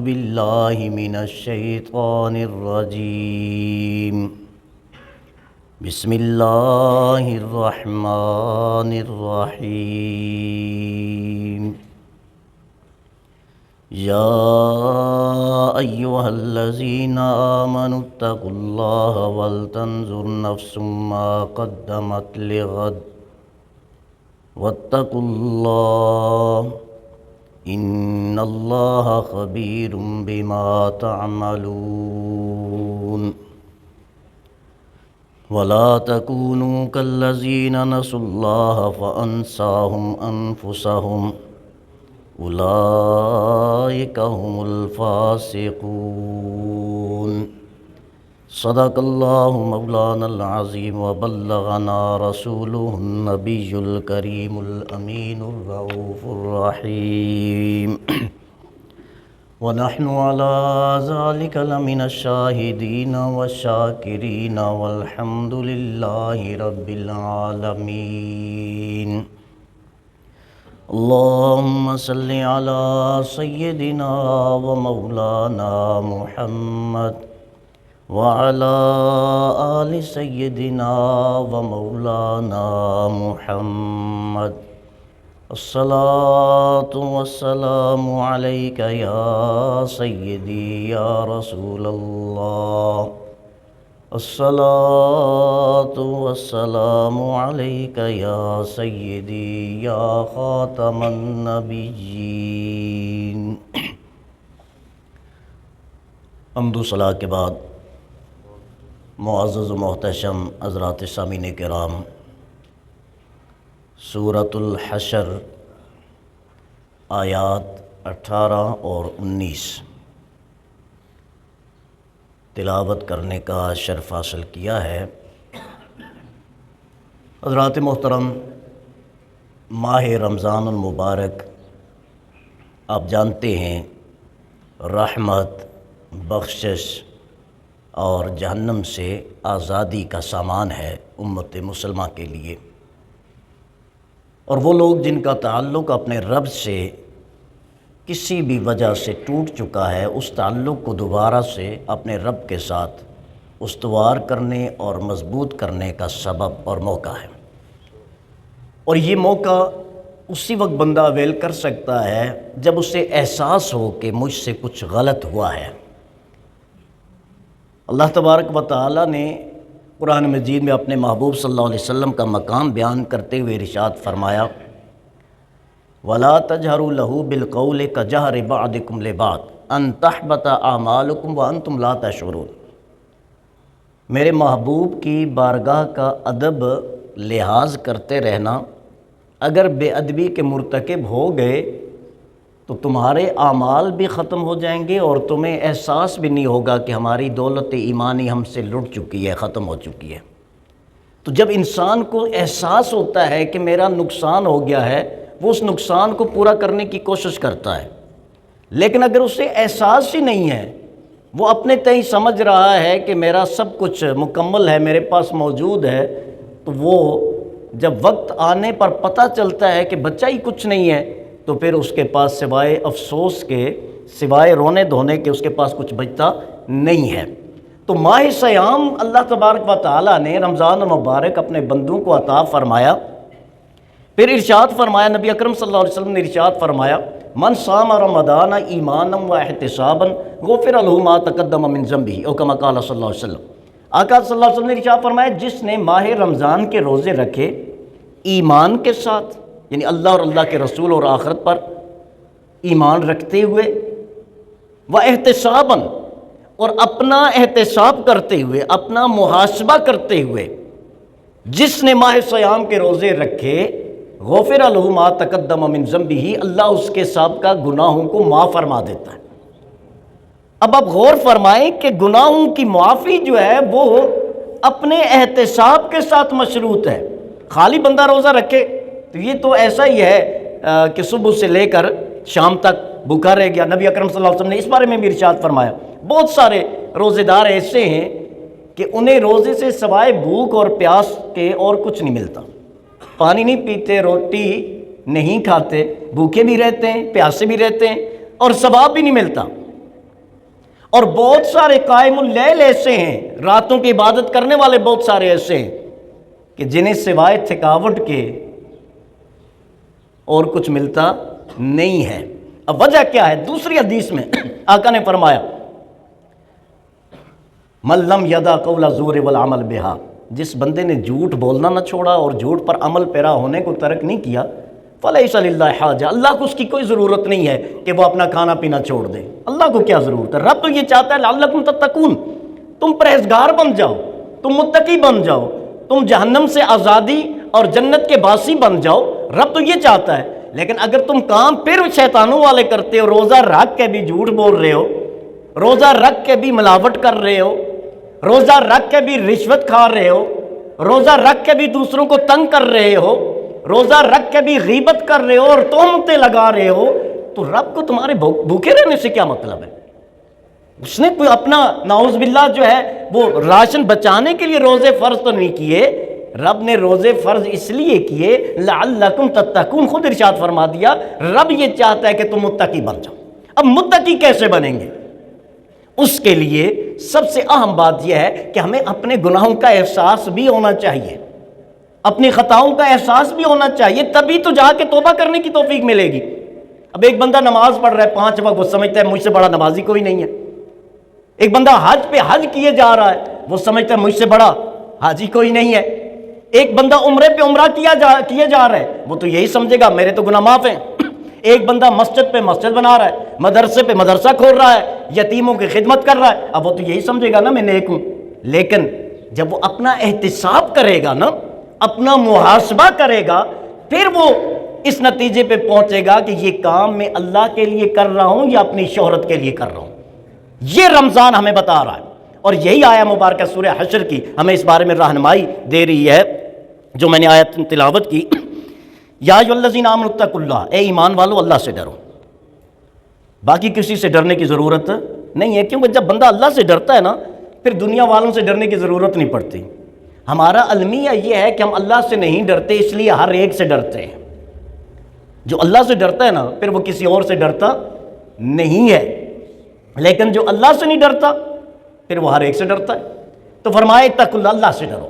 باللہ من الشیطان الرجیم بسم اللہ الرحمن الرحیم یا ایہا الذین آمنوا اتقوا اللہ ولتنظر نفس ما قدمت لغد واتقوا اللہ ان اللہ خبیر بما تعملون ولا تکونوا کالذین نسوا اللہ فانساہم انفسہم اولئک هم الفاسقون صدق اللہ مولانا العظیم وبلغنا رسولہ النبی الکریم الامین الرؤوف الرحیم ونحن على ذلك لمن الشاہدین والشاکرین والحمد للہ رب العالمین اللہم صل علی سیدنا ومولانا محمد وعلى آل سيدنا ومولانا محمد الصلاة والسلام عليك يا سيدي يا رسول الله الصلاة والسلام عليك يا سيدي يا خاتم النبيين حمد و ثنا کے بعد معزز و محتشم حضرات سامعین کرام، سورۃ الحشر آیات 18 اور 19 تلاوت کرنے کا شرف حاصل کیا ہے۔ حضرات محترم، ماہ رمضان المبارک آپ جانتے ہیں رحمت، بخشش اور جہنم سے آزادی کا سامان ہے امت مسلمہ کے لیے، اور وہ لوگ جن کا تعلق اپنے رب سے کسی بھی وجہ سے ٹوٹ چکا ہے، اس تعلق کو دوبارہ سے اپنے رب کے ساتھ استوار کرنے اور مضبوط کرنے کا سبب اور موقع ہے، اور یہ موقع اسی وقت بندہ اویل کر سکتا ہے جب اسے احساس ہو کہ مجھ سے کچھ غلط ہوا ہے۔ اللہ تبارک و تعالیٰ نے قرآن مجید میں اپنے محبوب صلی اللہ علیہ وسلم کا مقام بیان کرتے ہوئے ارشاد فرمایا وَلَا تَجْهَرُوا لَهُ بِالْقَوْلِ كَجَهْرِ بَعْضِكُمْ لِبَعْضٍ أَن تَحْبَطَ أَعْمَالُكُمْ وَأَنْتُمْ لَا تَشْعُرُونَ۔ میرے محبوب کی بارگاہ کا ادب لحاظ کرتے رہنا، اگر بے ادبی کے مرتکب ہو گئے تو تمہارے اعمال بھی ختم ہو جائیں گے اور تمہیں احساس بھی نہیں ہوگا کہ ہماری دولت ایمانی ہم سے لٹ چکی ہے، ختم ہو چکی ہے۔ تو جب انسان کو احساس ہوتا ہے کہ میرا نقصان ہو گیا ہے، وہ اس نقصان کو پورا کرنے کی کوشش کرتا ہے، لیکن اگر اسے احساس ہی نہیں ہے، وہ اپنے تئیں سمجھ رہا ہے کہ میرا سب کچھ مکمل ہے، میرے پاس موجود ہے، تو وہ جب وقت آنے پر پتہ چلتا ہے کہ بچہ ہی کچھ نہیں ہے، تو پھر اس کے پاس سوائے افسوس کے، سوائے رونے دھونے کے اس کے پاس کچھ بچتا نہیں ہے۔ تو ماہ صیام اللہ تبارک و تعالیٰ نے رمضان المبارک اپنے بندوں کو عطا فرمایا، پھر ارشاد فرمایا، نبی اکرم صلی اللہ علیہ وسلم نے ارشاد فرمایا من صام رمضان ایمانا و احتسابا غفر له ما تقدم من ذنبه او کما قال صلی اللہ علیہ وسلم۔ آقا صلی اللہ علیہ وسلم نے ارشاد فرمایا جس نے ماہ رمضان کے روزے رکھے ایمان کے ساتھ، یعنی اللہ اور اللہ کے رسول اور آخرت پر ایمان رکھتے ہوئے، و احتسابا، اور اپنا احتساب کرتے ہوئے، اپنا محاسبہ کرتے ہوئے، جس نے ماہ صیام کے روزے رکھے غفر له ما تقدم من ذنبه، اللہ اس کے سابقہ گناہوں کو معاف فرما دیتا ہے۔ اب آپ غور فرمائیں کہ گناہوں کی معافی جو ہے وہ اپنے احتساب کے ساتھ مشروط ہے۔ خالی بندہ روزہ رکھے تو یہ تو ایسا ہی ہے کہ صبح سے لے کر شام تک بھوکا رہ گیا۔ نبی اکرم صلی اللہ علیہ وسلم نے اس بارے میں بھی ارشاد فرمایا بہت سارے روزے دار ایسے ہیں کہ انہیں روزے سے سوائے بھوک اور پیاس کے اور کچھ نہیں ملتا، پانی نہیں پیتے، روٹی نہیں کھاتے، بھوکے بھی رہتے ہیں، پیاسے بھی رہتے ہیں اور ثواب بھی نہیں ملتا۔ اور بہت سارے قائم اللیل ایسے ہیں، راتوں کی عبادت کرنے والے بہت سارے ایسے ہیں کہ جنہیں سوائے تھکاوٹ کے اور کچھ ملتا نہیں ہے۔ اب وجہ کیا ہے؟ دوسری حدیث میں آقا نے فرمایا من لم یدع قول الزور والعمل بہا، جس بندے نے جھوٹ بولنا نہ چھوڑا اور جھوٹ پر عمل پیرا ہونے کو ترک نہیں کیا، فلیس للہ حاجہ، اللہ کو اس کی کوئی ضرورت نہیں ہے کہ وہ اپنا کھانا پینا چھوڑ دے۔ اللہ کو کیا ضرورت ہے؟ رب تو یہ چاہتا ہے لعلکم تتقون، تم پرہیزگار بن جاؤ، تم متقی بن جاؤ، تم جہنم سے آزادی اور جنت کے باسی بن جاؤ، رب تو یہ چاہتا ہے۔ لیکن اگر تم کام پھر شیطانوں والے کرتے ہو، روزہ رکھ کے بھی جھوٹ بول رہے ہو، روزہ رکھ کے بھی ملاوٹ کر رہے ہو، روزہ رکھ کے بھی رشوت کھا رہے ہو، روزہ رکھ کے بھی دوسروں کو تنگ کر رہے ہو، روزہ رکھ کے بھی غیبت کر رہے ہو اور تہمتیں لگا رہے ہو، تو رب کو تمہارے بھوکے رہنے سے کیا مطلب ہے؟ اس نے کوئی اپنا نعوذ باللہ جو ہے وہ راشن بچانے کے لیے روزے فرض تو نہیں کیے، رب نے روزے فرض اس لیے کیے لعلکم تتقون، خود ارشاد فرما دیا رب یہ چاہتا ہے کہ تم متقی بن جاؤ۔ اب متقی کیسے بنیں گے؟ اس کے لیے سب سے اہم بات یہ ہے کہ ہمیں اپنے گناہوں کا احساس بھی ہونا چاہیے، اپنی خطاؤں کا احساس بھی ہونا چاہیے، تبھی تو جا کے توبہ کرنے کی توفیق ملے گی۔ اب ایک بندہ نماز پڑھ رہا ہے 5 وقت، وہ سمجھتا ہے مجھ سے بڑا نمازی کوئی نہیں ہے۔ ایک بندہ حج پہ حج کیے جا رہا ہے، وہ سمجھتا ہے مجھ سے بڑا حاجی کوئی نہیں ہے۔ ایک بندہ عمرے پہ عمرہ کیے جا رہا ہے، وہ تو یہی سمجھے گا میرے تو گناہ معاف ہیں۔ ایک بندہ مسجد پہ مسجد بنا رہا ہے، مدرسے پہ مدرسہ کھول رہا ہے، یتیموں کی خدمت کر رہا ہے، اب وہ تو یہی سمجھے گا نا میں نیک ہوں۔ لیکن جب وہ اپنا احتساب کرے گا نا، اپنا محاسبہ کرے گا، پھر وہ اس نتیجے پہ پہنچے گا کہ یہ کام میں اللہ کے لیے کر رہا ہوں یا اپنی شہرت کے لیے کر رہا ہوں۔ یہ رمضان ہمیں بتا رہا ہے، اور یہی آیہ مبارکہ سورہ حشر کی ہمیں اس بارے میں رہنمائی دے رہی ہے جو میں نے آیت تلاوت کی۔ یا ایھا الذین آمنوا اتقوا اللہ، اے ایمان والو اللہ سے ڈرو، باقی کسی سے ڈرنے کی ضرورت نہیں ہے، کیونکہ جب بندہ اللہ سے ڈرتا ہے نا پھر دنیا والوں سے ڈرنے کی ضرورت نہیں پڑتی۔ ہمارا المیہ یہ ہے کہ ہم اللہ سے نہیں ڈرتے، اس لیے ہر ایک سے ڈرتے ہیں۔ جو اللہ سے ڈرتا ہے نا پھر وہ کسی اور سے ڈرتا نہیں ہے، لیکن جو اللہ سے نہیں ڈرتا پھر وہ ہر ایک سے ڈرتا ہے۔ تو فرمائے اتقوا اللہ، اللہ سے ڈرو،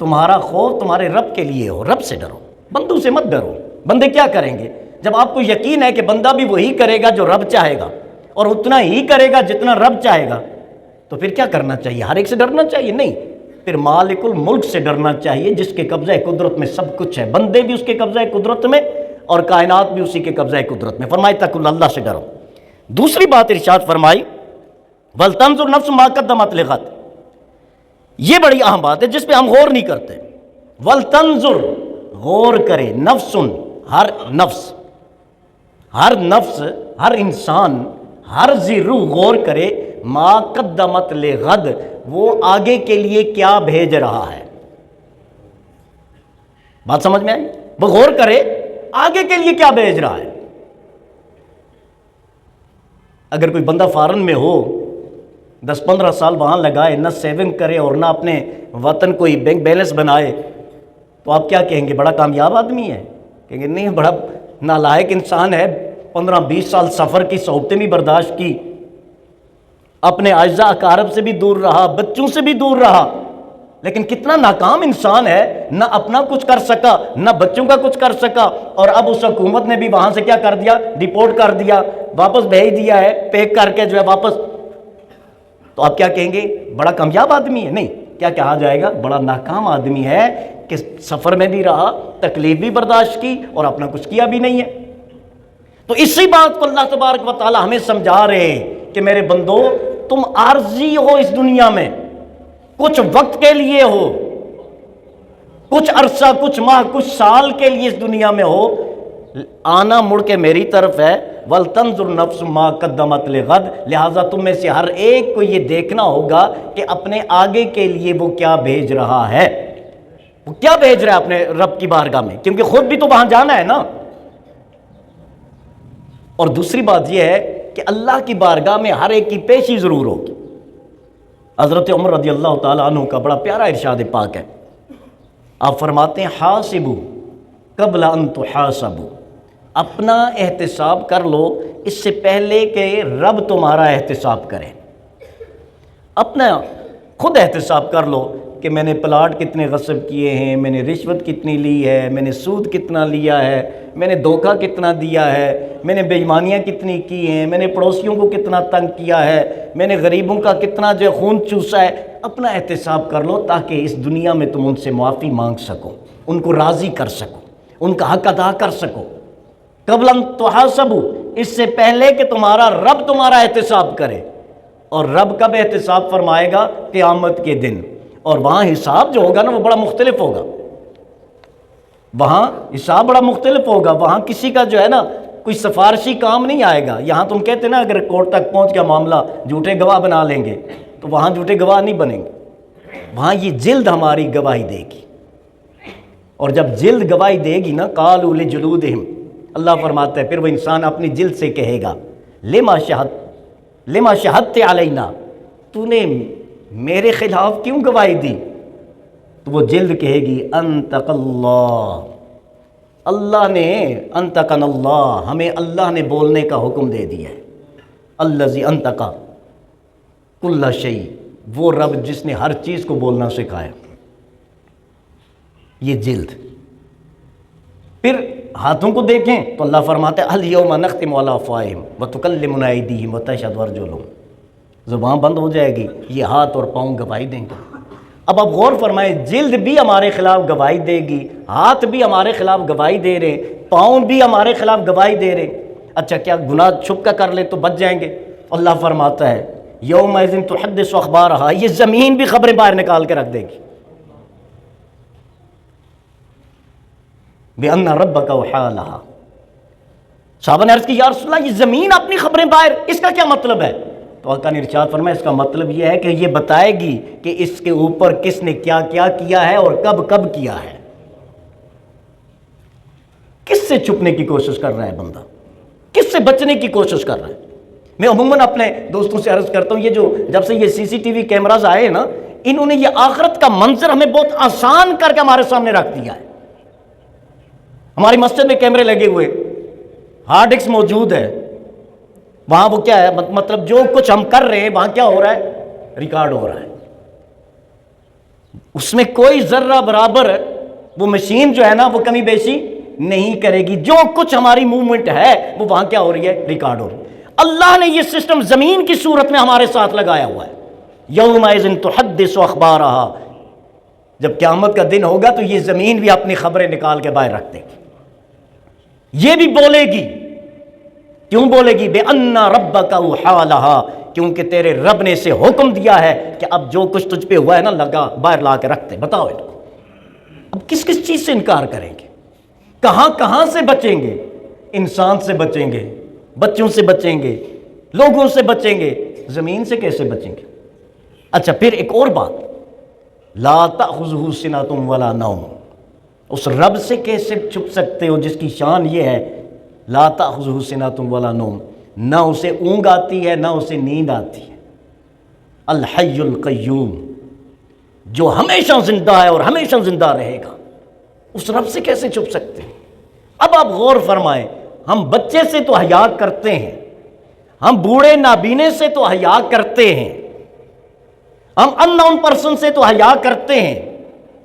تمہارا خوف تمہارے رب کے لیے ہو، رب سے ڈرو، بندوں سے مت ڈرو۔ بندے کیا کریں گے؟ جب آپ کو یقین ہے کہ بندہ بھی وہی کرے گا جو رب چاہے گا اور اتنا ہی کرے گا جتنا رب چاہے گا، تو پھر کیا کرنا چاہیے؟ ہر ایک سے ڈرنا چاہیے؟ نہیں، پھر مالک الملک سے ڈرنا چاہیے جس کے قبضہ قدرت میں سب کچھ ہے، بندے بھی اس کے قبضہ قدرت میں اور کائنات بھی اسی کے قبضہ قدرت میں۔ فرمائے اتقوا اللہ، اللہ سے ڈرو۔ دوسری بات ارشاد فرمائی وَلْتَنْظُرْ نَفْسٌ مَا قَدَّمَتْ لِغَدٍ، یہ بڑی اہم بات ہے جس پہ ہم غور نہیں کرتے۔ وَلْتَنْظُرْ، غور کرے، نفسن، ہر نفس، ہر نفس، ہر انسان، ہر ذی روح غور کرے ما قدمت لغد، وہ آگے کے لیے کیا بھیج رہا ہے۔ بات سمجھ میں آئی؟ وہ غور کرے آگے کے لیے کیا بھیج رہا ہے۔ اگر کوئی بندہ فارن میں ہو، 10-15 سال وہاں لگائے، نہ سیونگ کرے اور نہ اپنے وطن کوئی بینک بیلنس بنائے، تو آپ کیا کہیں گے؟ بڑا کامیاب آدمی ہے؟ کہیں گے نہیں، بڑا نالائق انسان ہے، 15-20 سال سفر کی صحبتیں بھی برداشت کی، اپنے اعزاء اقارب سے بھی دور رہا، بچوں سے بھی دور رہا، لیکن کتنا ناکام انسان ہے، نہ اپنا کچھ کر سکا نہ بچوں کا کچھ کر سکا، اور اب اس حکومت نے بھی وہاں سے کیا کر دیا؟ ڈیپورٹ کر دیا، واپس بھیج دیا ہے، پیک کر کے جو ہے واپس۔ تو آپ کیا کہیں گے؟ بڑا کامیاب آدمی ہے؟ نہیں، کیا کہا جائے گا؟ بڑا ناکام آدمی ہے کہ سفر میں بھی رہا، تکلیف بھی برداشت کی اور اپنا کچھ کیا بھی نہیں ہے۔ تو اسی بات کو اللہ تبارک و تعالی ہمیں سمجھا رہے ہیں کہ میرے بندو، تم عارضی ہو اس دنیا میں، کچھ وقت کے لیے ہو، کچھ عرصہ، کچھ ماہ، کچھ سال کے لیے اس دنیا میں ہو، آنا مڑ کے میری طرف ہے۔ وَلْتَنْظُرْ نَفْسٌ مَا قَدَّمَتْ لِغَدٍ، لہٰذا تم میں سے ہر ایک کو یہ دیکھنا ہوگا کہ اپنے آگے کے لیے وہ کیا بھیج رہا ہے، وہ کیا بھیج رہا ہے اپنے رب کی بارگاہ میں، کیونکہ خود بھی تو وہاں جانا ہے نا۔ اور دوسری بات یہ ہے کہ اللہ کی بارگاہ میں ہر ایک کی پیشی ضرور ہوگی۔ حضرت عمر رضی اللہ تعالیٰ عنہ کا بڑا پیارا ارشاد پاک ہے، آپ فرماتے ہیں حاسبوا قبل ان تحاسبوا، اپنا احتساب کر لو اس سے پہلے کہ رب تمہارا احتساب کرے۔ اپنا خود احتساب کر لو کہ میں نے پلاٹ کتنے غصب کیے ہیں، میں نے رشوت کتنی لی ہے، میں نے سود کتنا لیا ہے، میں نے دھوکہ کتنا دیا ہے، میں نے بے ایمانیاں کتنی کی ہیں، میں نے پڑوسیوں کو کتنا تنگ کیا ہے، میں نے غریبوں کا کتنا جو خون چوسا ہے۔ اپنا احتساب کر لو تاکہ اس دنیا میں تم ان سے معافی مانگ سکو، ان کو راضی کر سکو، ان کا حق ادا کر سکو۔ قبل ان تحاسبوا، اس سے پہلے کہ تمہارا رب تمہارا احتساب کرے۔ اور رب کب احتساب فرمائے گا؟ قیامت کے دن۔ اور وہاں حساب جو ہوگا نا وہ بڑا مختلف ہوگا، وہاں حساب بڑا مختلف ہوگا۔ وہاں کسی کا جو ہے نا کوئی سفارشی کام نہیں آئے گا۔ یہاں تم کہتے نا اگر کورٹ تک پہنچ گیا معاملہ جھوٹے گواہ بنا لیں گے، تو وہاں جھوٹے گواہ نہیں بنیں گے، وہاں یہ جلد ہماری گواہی دے گی۔ اور جب جلد گواہی دے گی نا، قالوا لجلودہم، اللہ فرماتا ہے پھر وہ انسان اپنی جلد سے کہے گا لما شہدت علینا، تو نے میرے خلاف کیوں گواہی دی؟ تو وہ جلد کہے گی انطق اللہ، اللہ نے انطقنا اللہ، ہمیں اللہ نے بولنے کا حکم دے دیا ہے۔ الذی انطق کل شیء، وہ رب جس نے ہر چیز کو بولنا سکھایا۔ یہ جلد۔ پھر ہاتھوں کو دیکھیں تو اللہ فرماتا ہے الیوم نختم علی افواہہم وتکلمنا ایدیہم وتشہد ارجلہم، زبان بند ہو جائے گی، یہ ہاتھ اور پاؤں گواہی دیں گے۔ اب آپ غور فرمائیں، جلد بھی ہمارے خلاف گواہی دے گی، ہاتھ بھی ہمارے خلاف گواہی دے رہے، پاؤں بھی ہمارے خلاف گواہی دے رہے۔ اچھا کیا گناہ چھپ کر لے تو بچ جائیں گے؟ اللہ فرماتا ہے یومئذ تحدث اخبارہا، یہ زمین بھی خبریں باہر نکال کے رکھ دے گی۔ بِأَنَّ رَبَّكَ أَوْحَىٰ لَهَا، صحابہ نے عرض کی یا رسول اللہ یہ زمین اپنی خبریں باہر، اس کا کیا مطلب ہے؟ تو آقا نے ارشاد فرمایا اس کا مطلب یہ ہے کہ یہ بتائے گی کہ اس کے اوپر کس نے کیا کیا کیا ہے اور کب کب کیا ہے۔ کس سے چھپنے کی کوشش کر رہا ہے بندہ؟ کس سے بچنے کی کوشش کر رہا ہے؟ میں عموماً اپنے دوستوں سے عرض کرتا ہوں، یہ جو جب سے یہ سی سی ٹی وی کیمراز آئے نا، انہوں نے یہ آخرت کا منظر ہمیں بہت آسان کر کے ہمارے سامنے رکھ دیا ہے۔ ہماری مسجد میں کیمرے لگے ہوئے، ہارڈ ڈسک موجود ہے، وہاں وہ کیا ہے مطلب جو کچھ ہم کر رہے ہیں وہاں کیا ہو رہا ہے؟ ریکارڈ ہو رہا ہے۔ اس میں کوئی ذرہ برابر وہ مشین جو ہے نا وہ کمی بیشی نہیں کرے گی، جو کچھ ہماری موومنٹ ہے وہ وہاں کیا ہو رہی ہے؟ ریکارڈ ہو رہی ہے۔ اللہ نے یہ سسٹم زمین کی صورت میں ہمارے ساتھ لگایا ہوا ہے۔ یومئذ تحدث اخبارہا، جب قیامت کا دن ہوگا تو یہ زمین بھی اپنی خبریں نکال کے باہر رکھ دے گی، یہ بھی بولے گی۔ کیوں بولے گی؟ بِأَنَّ رَبَّكَ أَوْحَىٰ لَهَا، کیونکہ تیرے رب نے اسے حکم دیا ہے کہ اب جو کچھ تجھ پہ ہوا ہے نا لگا باہر لا کے رکھتے، بتاؤ ان کو۔ اب کس کس چیز سے انکار کریں گے؟ کہاں کہاں سے بچیں گے؟ انسان سے بچیں گے، بچوں سے بچیں گے، لوگوں سے بچیں گے، زمین سے کیسے بچیں گے؟ اچھا پھر ایک اور بات، لا تأخذہ سنۃ ولا نوم، اس رب سے کیسے چھپ سکتے ہو جس کی شان یہ ہے لا تأخذہ سنۃ ولا نوم، نہ اسے اونگ آتی ہے نہ اسے نیند آتی ہے۔ الحی القیوم، جو ہمیشہ زندہ ہے اور ہمیشہ زندہ رہے گا، اس رب سے کیسے چھپ سکتے ہیں؟ اب آپ غور فرمائیں، ہم بچے سے تو حیا کرتے ہیں، ہم بوڑھے نابینے سے تو حیا کرتے ہیں، ہم ان نون پرسن سے تو حیا کرتے ہیں،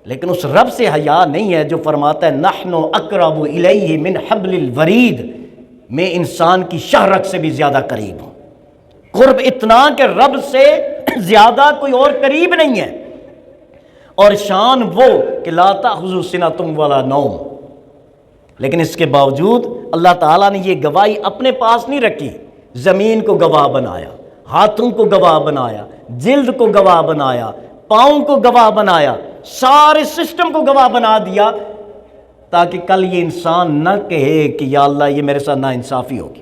لیکن اس رب سے حیا نہیں ہے جو فرماتا ہے نحن اقرب الیہ من حبل الورید، میں انسان کی شہرک سے بھی زیادہ قریب ہوں۔ قرب اتنا کہ رب سے زیادہ کوئی اور قریب نہیں ہے، اور شان وہ کہ لا تأخذہ سنۃ ولا نوم۔ لیکن اس کے باوجود اللہ تعالیٰ نے یہ گواہی اپنے پاس نہیں رکھی، زمین کو گواہ بنایا، ہاتھوں کو گواہ بنایا، جلد کو گواہ بنایا، پاؤں کو گواہ بنایا، سارے سسٹم کو گواہ بنا دیا، تاکہ کل یہ انسان نہ کہے کہ یا اللہ یہ میرے ساتھ ناانصافی ہوگی۔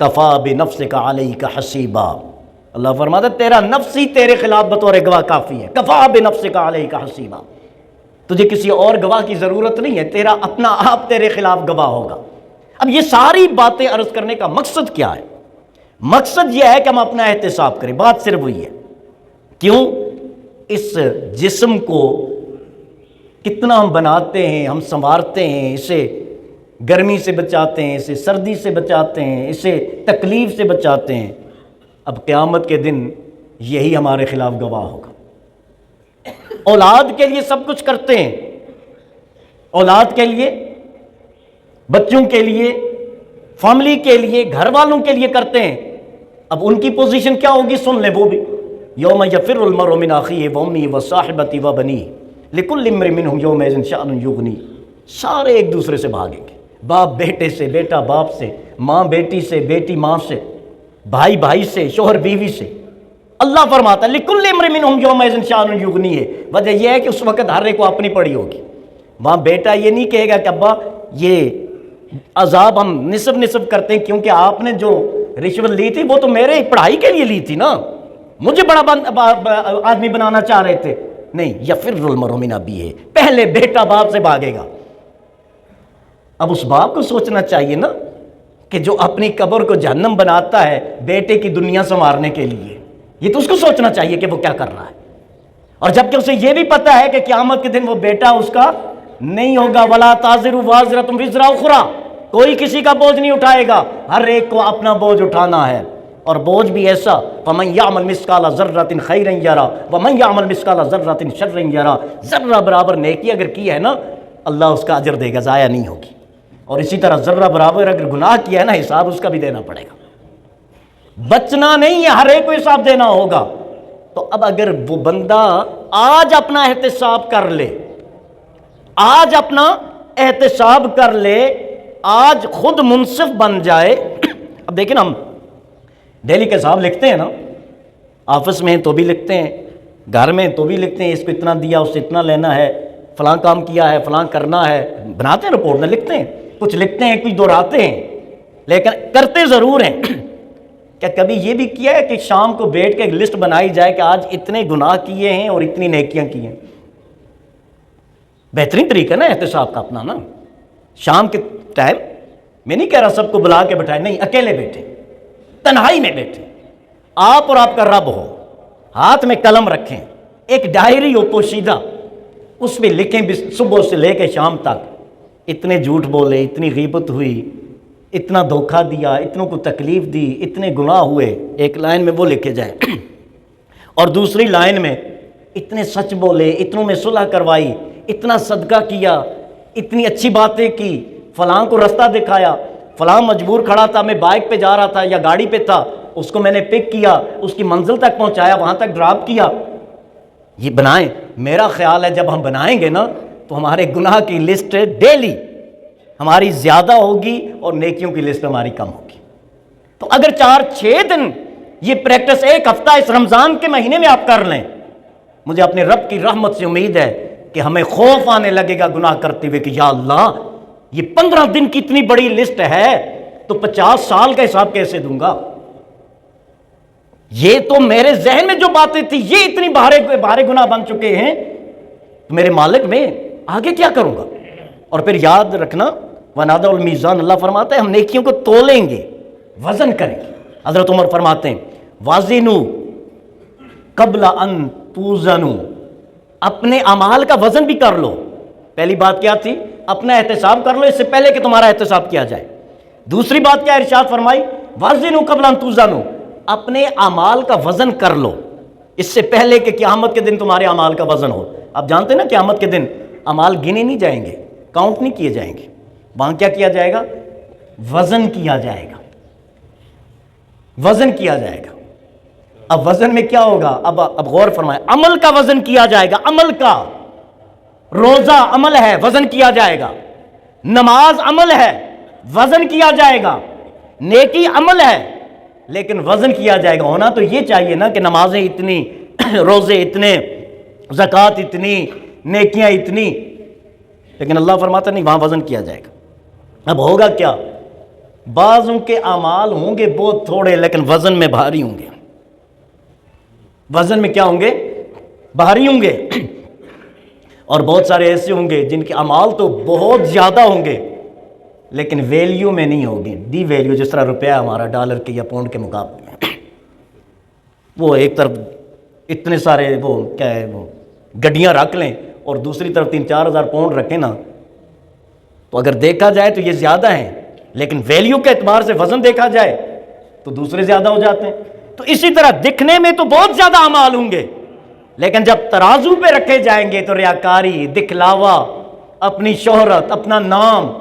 کفا بنفسک علیک حسیبا، اللہ فرماتا ہے تیرا نفس ہی تیرے خلاف بطور گواہ کافی ہے۔ کفا بنفسک علیک حسیبا، تجھے کسی اور گواہ کی ضرورت نہیں ہے، تیرا اپنا آپ تیرے خلاف گواہ ہوگا۔ اب یہ ساری باتیں عرض کرنے کا مقصد کیا ہے؟ مقصد یہ ہے کہ ہم اپنا احتساب کریں، بات صرف وہی ہے۔ کیوں؟ اس جسم کو کتنا ہم بناتے ہیں، ہم سنوارتے ہیں، اسے گرمی سے بچاتے ہیں، اسے سردی سے بچاتے ہیں، اسے تکلیف سے بچاتے ہیں۔ اب قیامت کے دن یہی ہمارے خلاف گواہ ہوگا۔ اولاد کے لیے سب کچھ کرتے ہیں، اولاد کے لیے، بچوں کے لیے، فیملی کے لیے، گھر والوں کے لیے کرتے ہیں۔ اب ان کی پوزیشن کیا ہوگی سن لیں وہ بھی، یوم یفر المرء من اخیہ وامہ وصاحبتہ وبنیہ لکل امرئ منہم یومئذ شأن یغنیہ۔ سارے ایک دوسرے سے بھاگیں گے، باپ بیٹے سے، بیٹا باپ سے، ماں بیٹی سے، بیٹی ماں سے، بھائی بھائی سے، شوہر بیوی سے۔ اللہ فرماتا ہے لکل امرئ منہم یومئذ شأن یغنیہ۔ وجہ یہ ہے کہ اس وقت ہر ایک کو اپنی پڑی ہوگی۔ وہاں بیٹا یہ نہیں کہے گا کہ ابا یہ عذاب ہم نصف کرتے ہیں کیونکہ آپ نے جو رشوت لی تھی وہ تو میرے پڑھائی کے لیے لی تھی نا، مجھے بڑا آدمی بنانا چاہ رہے تھے۔ نہیں، یفر المرء من ابیہ، پہلے بیٹا باپ سے بھاگے گا۔ اب اس باپ کو سوچنا چاہیے نا کہ جو اپنی قبر کو جہنم بناتا ہے بیٹے کی دنیا سنوارنے کے لیے، یہ تو اس کو سوچنا چاہیے کہ وہ کیا کر رہا ہے۔ اور جبکہ اسے یہ بھی پتا ہے کہ قیامت کے دن وہ بیٹا اس کا نہیں ہوگا، وَلَا تَزِرُ وَازِرَةٌ وِزْرَ أُخْرَىٰ، کوئی کسی کا بوجھ نہیں اٹھائے گا، ہر ایک کو اپنا بوجھ اٹھانا ہے، اور بوجھ بھی ایسا فَمَنْ يَعْمَلْ مِثْقَالَ ذَرَّةٍ خَيْرًا يَرَىٰ وَمَنْ يَعْمَلْ مِثْقَالَ ذَرَّةٍ شَرًّا يَرَىٰ۔ ذرہ برابر نیکی اگر کی ہے نا اللہ اس کا اجر دے گا، ضائع نہیں ہوگی، اور اسی طرح ذرہ برابر اگر گناہ کیا ہے نا حساب اس کا بھی دینا پڑے گا، بچنا نہیں ہے، ہر ایک کو حساب دینا ہوگا۔ تو اب اگر وہ بندہ آج اپنا احتساب کر لے، آج اپنا احتساب کر لے، آج خود منصف بن جائے۔ اب دیکھیں نا، ہم ڈیلی کے حساب لکھتے ہیں نا، آفس میں ہیں تو بھی لکھتے ہیں، گھر میں تو بھی لکھتے ہیں، اس کو اتنا دیا، اس سے اتنا لینا ہے، فلاں کام کیا ہے، فلاں کرنا ہے، بناتے ہیں رپورٹ میں، لکھتے ہیں، کچھ لکھتے ہیں کچھ دہراتے ہیں، لیکن کرتے ضرور ہیں۔ کیا کبھی یہ بھی کیا ہے کہ شام کو بیٹھ کے ایک لسٹ بنائی جائے کہ آج اتنے گناہ کیے ہیں اور اتنی نیکیاں کی ہیں؟ بہترین طریقہ نا احتساب کا اپنا نا، شام کے ٹائم میں نہیں کہہ رہا سب کو بلا کے بٹھائے، نہیں، اکیلے بیٹھے، تنہائی میں بیٹھے، آپ اور آپ کا رب ہو، ہاتھ میں قلم رکھیں، ایک ڈائری ہو پوشیدہ، اس میں لکھیں صبح سے لے کے شام تک اتنے جھوٹ بولے، اتنی غیبت ہوئی، اتنا دھوکہ دیا، اتنوں کو تکلیف دی، اتنے گناہ ہوئے، ایک لائن میں وہ لکھے جائیں، اور دوسری لائن میں اتنے سچ بولے، اتنوں میں صلح کروائی، اتنا صدقہ کیا، اتنی اچھی باتیں کی، فلاں کو رستہ دکھایا، فلاں مجبور کھڑا تھا، میں بائک پہ جا رہا تھا یا گاڑی پہ تھا، اس کو میں نے پک کیا، اس کی منزل تک پہنچایا، وہاں تک ڈراپ کیا۔ یہ بنائیں، میرا خیال ہے جب ہم بنائیں گے نا تو ہمارے گناہ کی لسٹ ڈیلی ہماری زیادہ ہوگی اور نیکیوں کی لسٹ ہماری کم ہوگی۔ تو اگر 4-6 دن یہ پریکٹس ایک ہفتہ اس رمضان کے مہینے میں آپ کر لیں، مجھے اپنے رب کی رحمت سے امید ہے کہ ہمیں خوف آنے لگے گا گناہ کرتے ہوئے کہ یا اللہ یہ 15 دن کی اتنی بڑی لسٹ ہے تو 50 سال کا حساب کیسے دوں گا؟ یہ تو میرے ذہن میں جو باتیں تھی یہ اتنی بھارے گناہ بن چکے ہیں، تو میرے مالک میں آگے کیا کروں گا؟ اور پھر یاد رکھنا وَنَضَعُ الْمِيزَانَ، اللہ فرماتا ہے ہم نیکیوں کو تولیں گے، وزن کریں گے۔ حضرت عمر فرماتے ہیں وَازِنُوا قَبْلَ أَن تُوزَنُوا، اپنے اعمال کا وزن بھی کر لو۔ پہلی بات کیا تھی؟ اپنا احتساب کر لو اس سے پہلے کہ تمہارا احتساب کیا جائے۔ دوسری بات کیا ارشاد فرمائی؟ وَازِنُوا قَبْلَ أَن تُوزَنُوا، اپنے اعمال کا وزن کر لو اس سے پہلے کہ قیامت کے دن تمہارے اعمال کا وزن ہو۔ آپ جانتے ہیں نا قیامت کے دن اعمال گنے نہیں جائیں گے، کاؤنٹ نہیں کیے جائیں گے، وہاں کیا کیا جائے گا؟ وزن کیا جائے گا، وزن کیا جائے گا۔ اب وزن میں کیا ہوگا؟ اب غور فرمائیں، عمل کا وزن کیا جائے گا، عمل کا، روزہ عمل ہے وزن کیا جائے گا، نماز عمل ہے وزن کیا جائے گا، نیکی عمل ہے لیکن وزن کیا جائے گا۔ ہونا تو یہ چاہیے نا کہ نمازیں اتنی، روزے اتنے، زکوٰۃ اتنی، نیکیاں اتنی، لیکن اللہ فرماتا نہیں، وہاں وزن کیا جائے گا۔ اب ہوگا کیا؟ بعضوں کے اعمال ہوں گے بہت تھوڑے لیکن وزن میں بھاری ہوں گے، وزن میں کیا ہوں گے؟ بھاری ہوں گے، اور بہت سارے ایسے ہوں گے جن کے اعمال تو بہت زیادہ ہوں گے لیکن ویلیو میں نہیں ہوگی، ڈی ویلیو، جس طرح روپیہ ہمارا ڈالر کے یا پاؤنڈ کے مقابلے میں، وہ ایک طرف اتنے سارے وہ کیا ہے وہ گڈیاں رکھ لیں اور دوسری طرف 3-4 ہزار پاؤنڈ رکھیں نا، تو اگر دیکھا جائے تو یہ زیادہ ہیں لیکن ویلیو کے اعتبار سے وزن دیکھا جائے تو دوسرے زیادہ ہو جاتے ہیں۔ تو اسی طرح دکھنے میں تو بہت زیادہ اعمال ہوں گے، لیکن جب ترازو پہ رکھے جائیں گے تو ریاکاری، دکھلاوا، اپنی شہرت، اپنا نام،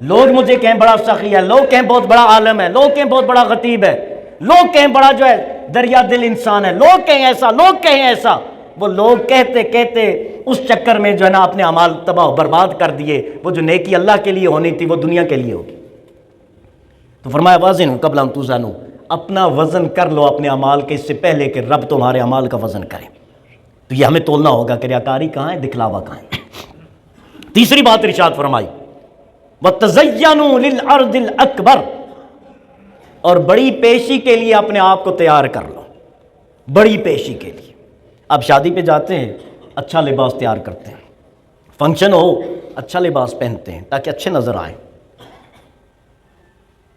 لوگ مجھے کہیں بڑا سخی ہے، لوگ کہیں بہت بڑا عالم ہے، لوگ کہیں بہت بڑا خطیب ہے، لوگ کہیں بڑا جو ہے دریا دل انسان ہے، لوگ کہیں ایسا، لوگ کہیں ایسا، وہ لوگ کہتے کہتے اس چکر میں جو ہے نا اپنے اعمال تباہ و برباد کر دیے۔ وہ جو نیکی اللہ کے لیے ہونی تھی وہ دنیا کے لیے ہوگی۔ تو فرمایا وازن قبل ان توزنوا، اپنا وزن کر لو اپنے اعمال کے اس سے پہلے کہ رب تمہارے اعمال کا وزن کرے۔ تو یہ ہمیں تولنا ہوگا کہ ریاکاری کہاں ہے، دکھلاوا کہاں ہے۔ تیسری بات ارشاد فرمائی وَتَزَيَّنُوا لِلْعَرْضِ الْأَكْبَرِ، اور بڑی پیشی کے لیے اپنے آپ کو تیار کر لو، بڑی پیشی کے لیے۔ آپ شادی پہ جاتے ہیں، اچھا لباس تیار کرتے ہیں، فنکشن ہو اچھا لباس پہنتے ہیں تاکہ اچھے نظر آئیں،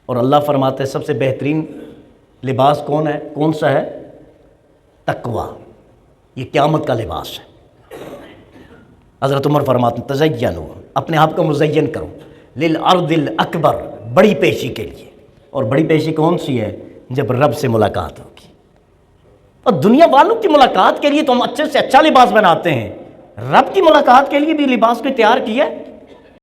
اور اللہ فرماتے ہیں سب سے بہترین لباس کون سا ہے؟ تقوی، یہ قیامت کا لباس ہے۔ حضرت عمر فرماتے ہیں تزینوا، اپنے آپ کو مزین کرو، للعرض الاکبر، بڑی پیشی کے لیے۔ اور بڑی پیشی کون سی ہے؟ جب رب سے ملاقات ہوگی۔ اور دنیا والوں کی ملاقات کے لیے تو ہم اچھے سے اچھا لباس بناتے ہیں، رب کی ملاقات کے لیے بھی لباس کو تیار کیا ہے۔